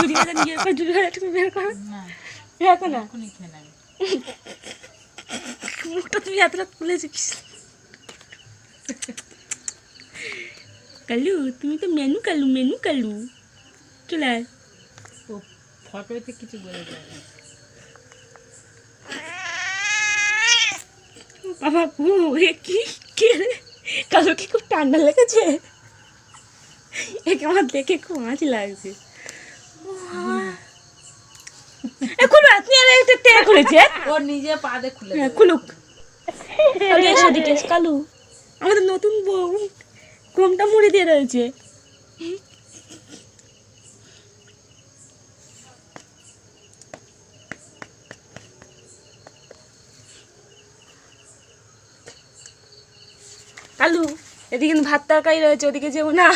নিজের পা জুড়ে তুমি বের করো দেখো না মুখটা তুমি এতটা খুলেছিস কালু তুমি তো মেনু কালু চলে আয় তো ফটোতে কিছু বলে যায় না। বাবা এ কি কে রে কালু কি খুব ঠান্ডা লেগেছে একে আমার দেখে খুব হাসি লাগছে এখন আপনি আর একটা টের করেছে ওর নিজে পা দিয়ে খুলে হ্যাঁ দেবে। খুলুক কালু এসে দিকে কালু আমাদের নতুন বউ ঘুমটা মুড়ে দিয়ে রয়েছে কালু এদিকে কিন্তু ভাত তরকারি রয়েছে ওদিকে যেও না